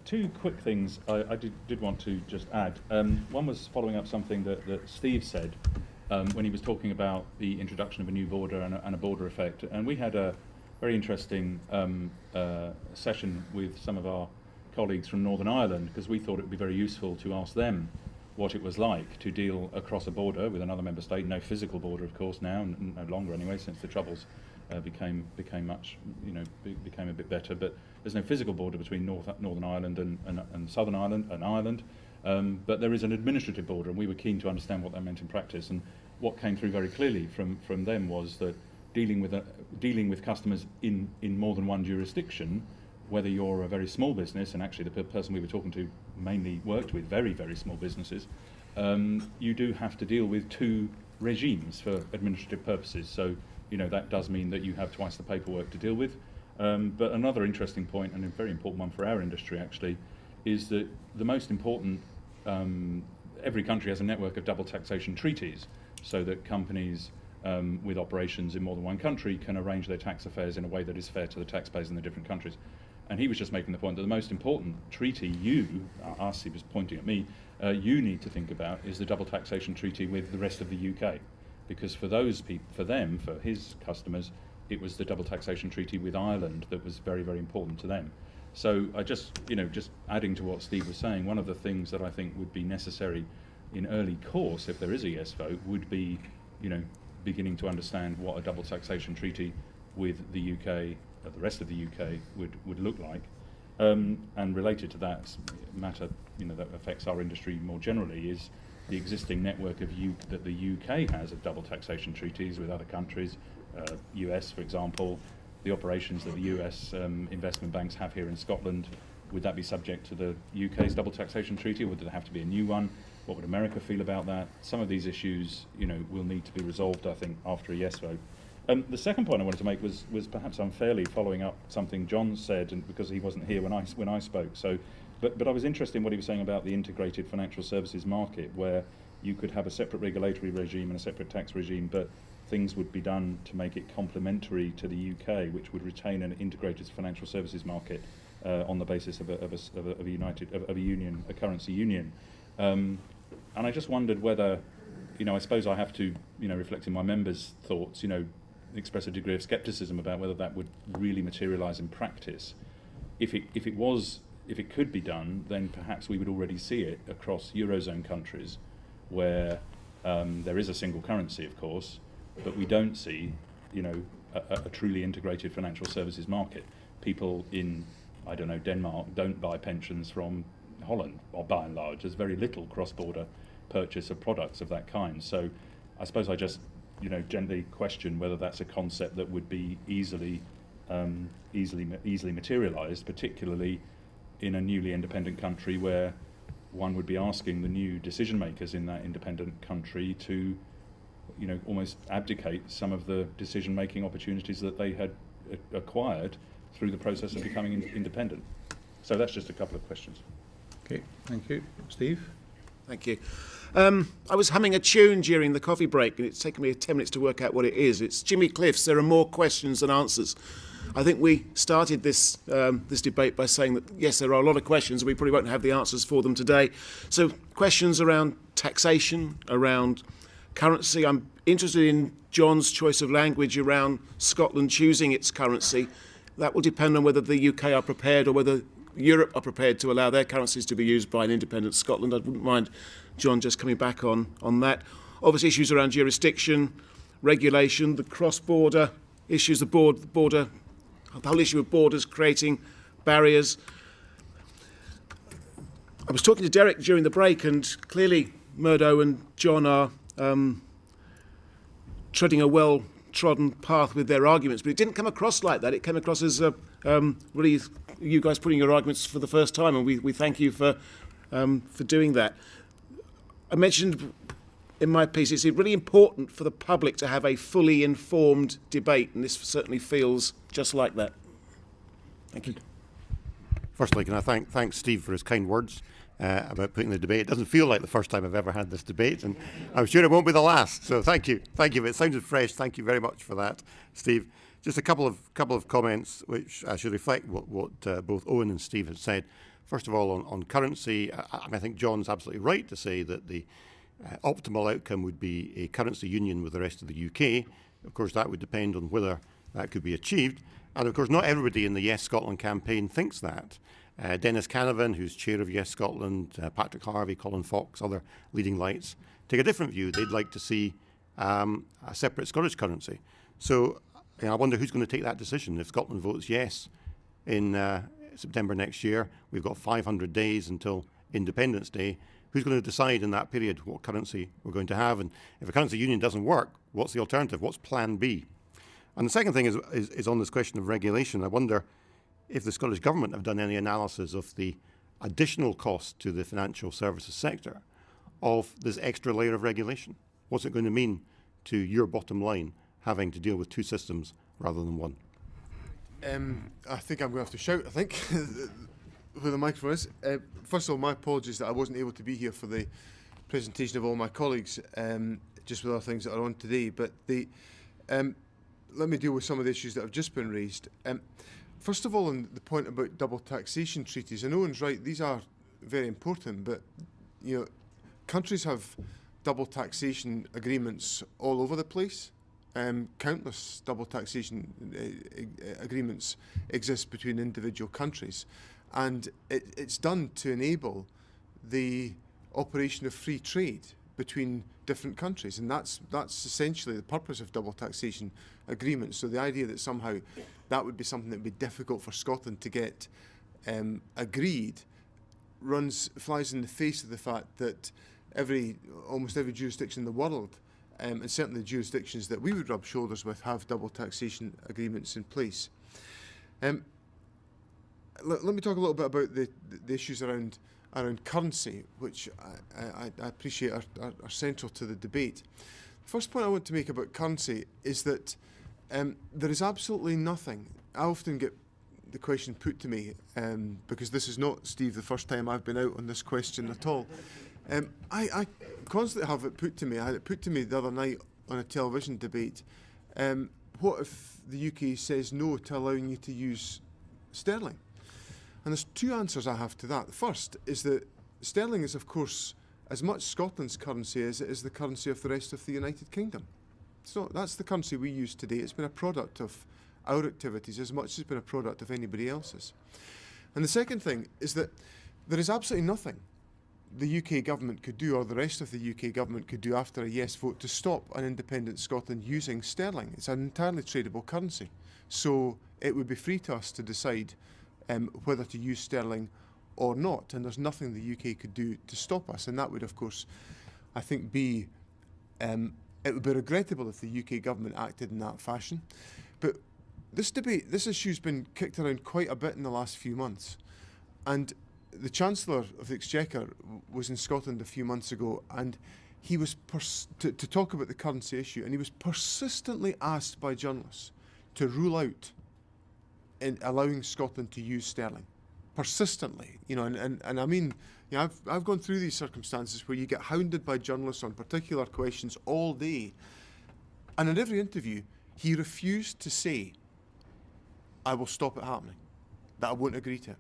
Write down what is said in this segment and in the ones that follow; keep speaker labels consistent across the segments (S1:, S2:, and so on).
S1: Two quick things I did want to just add. One was following up something that Steve said when he was talking about the introduction of a new border and a border effect. And we had a very interesting session with some of our colleagues from Northern Ireland, because we thought it would be very useful to ask them what it was like to deal across a border with another member state. No physical border, of course, now, no longer anyway, since the Troubles became much, became a bit better. But there's no physical border between Northern Ireland and Southern Ireland and Ireland. But there is an administrative border, and we were keen to understand what that meant in practice. And what came through very clearly from them was that dealing with customers in more than one jurisdiction, whether you're a very small business, and actually the person we were talking to mainly worked with very, very small businesses, you do have to deal with two regimes for administrative purposes. So, that does mean that you have twice the paperwork to deal with. But another interesting point, and a very important one for our industry actually, is that the most important, every country has a network of double taxation treaties, so that companies with operations in more than one country can arrange their tax affairs in a way that is fair to the taxpayers in the different countries. And he was just making the point that the most important treaty he was pointing at me, you need to think about is the double taxation treaty with the rest of the UK. Because for those people, for his customers, it was the double taxation treaty with Ireland that was very, very important to them. So I just adding to what Steve was saying, one of the things that I think would be necessary in early course, if there is a yes vote, would be, beginning to understand what a double taxation treaty with the UK, the rest of the UK, would look like. And related to that matter, that affects our industry more generally, is the existing network that the UK has of double taxation treaties with other countries, US, for example, the operations that the US investment banks have here in Scotland. Would that be subject to the UK's double taxation treaty, or would there have to be a new one? What would America feel about that? Some of these issues, will need to be resolved, I think, after a yes vote. The second point I wanted to make was perhaps unfairly following up something John said, and because he wasn't here when I spoke. So, but I was interested in what he was saying about the integrated financial services market, where you could have a separate regulatory regime and a separate tax regime, but things would be done to make it complementary to the UK, which would retain an integrated financial services market on the basis of a union, a currency union. And I just wondered whether, I suppose I have to, reflect in my members' thoughts, express a degree of scepticism about whether that would really materialise in practice. If it could be done, then perhaps we would already see it across Eurozone countries, where there is a single currency, of course, but we don't see, a truly integrated financial services market. People in, Denmark don't buy pensions from Holland, or by and large. There's very little cross-border purchase of products of that kind. So I suppose I just, gently question whether that's a concept that would be easily materialised, particularly in a newly independent country where one would be asking the new decision makers in that independent country to, almost abdicate some of the decision-making opportunities that they had acquired through the process of becoming independent. So that's just a couple of questions.
S2: Okay, thank you. Steve?
S3: Thank you. I was humming a tune during the coffee break, and it's taken me 10 minutes to work out what it is. It's Jimmy Cliff's There Are More Questions Than Answers. I think we started this debate by saying that, yes, there are a lot of questions, and we probably won't have the answers for them today. So questions around taxation, around currency. I'm interested in John's choice of language around Scotland choosing its currency. That will depend on whether the UK are prepared or whether Europe are prepared to allow their currencies to be used by an independent Scotland. I wouldn't mind John just coming back on that. Obviously, issues around jurisdiction, regulation, the cross-border issues, the whole issue of borders creating barriers. I was talking to Derek during the break, and clearly Murdo and John are treading a well-trodden path with their arguments, but it didn't come across like that. It came across as really you guys putting your arguments for the first time, and we thank you for doing that. I mentioned in my piece it's really important for the public to have a fully informed debate, and this certainly feels just like that. Thank you.
S4: Firstly, can I thank Steve for his kind words about putting the debate. It doesn't feel like the first time I've ever had this debate, and I'm sure it won't be the last. So thank you. It sounded fresh. Thank you very much for that, Steve. Just a couple of comments which should reflect what both Owen and Steve had said. First of all, on currency, I think John's absolutely right to say that the optimal outcome would be a currency union with the rest of the UK. Of course, that would depend on whether that could be achieved. And of course, not everybody in the Yes Scotland campaign thinks that. Dennis Canavan, who's chair of Yes Scotland, Patrick Harvey, Colin Fox, other leading lights, take a different view. They'd like to see a separate Scottish currency. So I wonder who's going to take that decision. If Scotland votes yes in September next year, we've got 500 days until Independence Day. Who's going to decide in that period what currency we're going to have? And if a currency union doesn't work, what's the alternative? What's plan B? And the second thing is on this question of regulation. I wonder if the Scottish Government have done any analysis of the additional cost to the financial services sector of this extra layer of regulation. What's it going to mean to your bottom line having to deal with two systems rather than one?
S5: I think I'm going to have to shout, I think, where the microphone is. First of all, my apologies that I wasn't able to be here for the presentation of all my colleagues, just with other things that are on today. But let me deal with some of the issues that have just been raised. First of all, on the point about double taxation treaties, and Owen's right, these are very important, but countries have double taxation agreements all over the place. Countless double taxation agreements exist between individual countries, and it's done to enable the operation of free trade between different countries, and that's essentially the purpose of double taxation agreements. So the idea that somehow that would be something that would be difficult for Scotland to get agreed flies in the face of the fact that almost every jurisdiction in the world, and certainly the jurisdictions that we would rub shoulders with, have double taxation agreements in place. Let me talk a little bit about the issues around currency, which I appreciate are central to the debate. The first point I want to make about currency is that there is absolutely nothing. I often get the question put to me, because this is not, Steve, the first time I've been out on this question at all. I constantly have it put to me. I had it put to me the other night on a television debate. What if the UK says no to allowing you to use sterling? And there's two answers I have to that. The first is that sterling is, of course, as much Scotland's currency as it is the currency of the rest of the United Kingdom. So that's the currency we use today. It's been a product of our activities as much as it's been a product of anybody else's. And the second thing is that there is absolutely nothing the UK government could do, or the rest of the UK government could do after a yes vote, to stop an independent Scotland using sterling. It's an entirely tradable currency. So it would be free to us to decide whether to use sterling or not, and there's nothing the UK could do to stop us. And that would, of course, I think be it would be regrettable if the UK government acted in that fashion. But this issue's been kicked around quite a bit in the last few months, and the Chancellor of the Exchequer was in Scotland a few months ago, and he was to talk about the currency issue, and he was persistently asked by journalists to rule out in allowing Scotland to use sterling. Persistently, and I mean, I've gone through these circumstances where you get hounded by journalists on particular questions all day, and in every interview he refused to say, I will stop it happening, that I won't agree to it.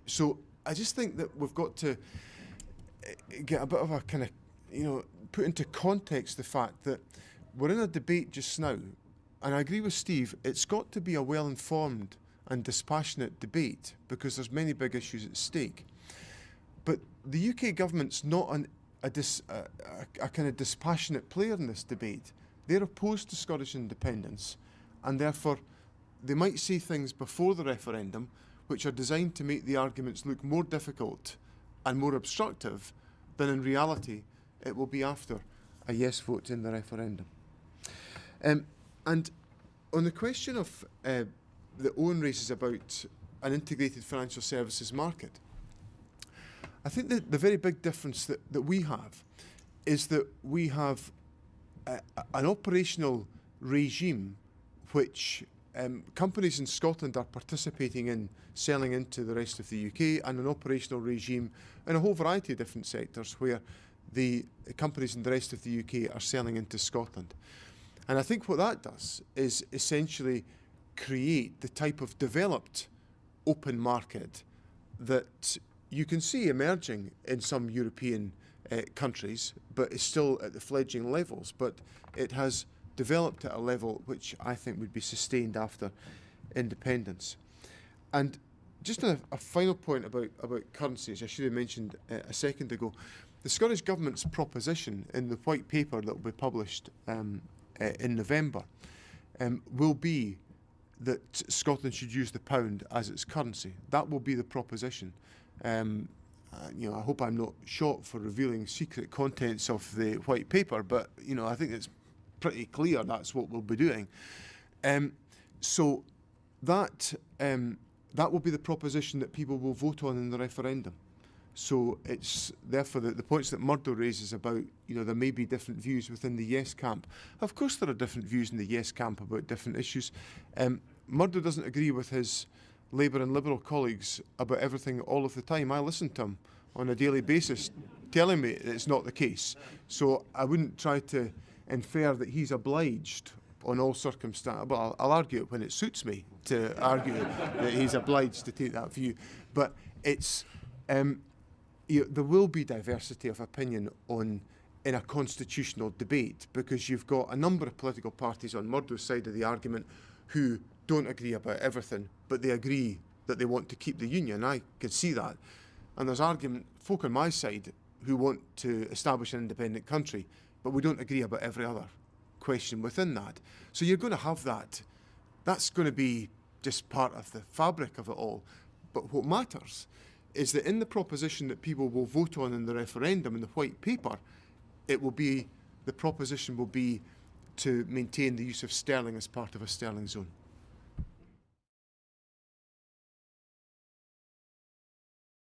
S5: So I just think that we've got to get a bit of a kind of, put into context the fact that we're in a debate just now, and I agree with Steve, it's got to be a well-informed and dispassionate debate because there's many big issues at stake. But the UK government's not a kind of dispassionate player in this debate. They're opposed to Scottish independence, and therefore they might say things before the referendum which are designed to make the arguments look more difficult and more obstructive than in reality it will be after a yes vote in the referendum. And on the question of that Owen raises about an integrated financial services market, I think that the very big difference that we have is that we have an operational regime which companies in Scotland are participating in selling into the rest of the UK, and an operational regime in a whole variety of different sectors where the companies in the rest of the UK are selling into Scotland. And I think what that does is essentially create the type of developed open market that you can see emerging in some European countries, but is still at the fledgling levels. But it has developed at a level which I think would be sustained after independence. And just a final point about currencies, I should have mentioned a second ago. The Scottish Government's proposition in the white paper that will be published in November will be that Scotland should use the pound as its currency. That will be the proposition. I hope I'm not shot for revealing secret contents of the white paper, but I think it's pretty clear that's what we'll be doing. So that will be the proposition that people will vote on in the referendum. So it's therefore the points that Murdo raises about, there may be different views within the yes camp. Of course there are different views in the yes camp about different issues. Murdo doesn't agree with his Labour and Liberal colleagues about everything all of the time. I listen to him on a daily basis telling me it's not the case. So I wouldn't try to infer that he's obliged on all circumstances. Well, I'll argue it when it suits me to argue that he's obliged to take that view. But it's there will be diversity of opinion in a constitutional debate, because you've got a number of political parties on Murdo's side of the argument who don't agree about everything, but they agree that they want to keep the union. I can see that. And there's folk on my side who want to establish an independent country, but we don't agree about every other question within that. So you're going to have that. That's going to be just part of the fabric of it all. But what matters is that in the proposition that people will vote on in the referendum, in the white paper, the proposition will be to maintain the use of sterling as part of a sterling zone.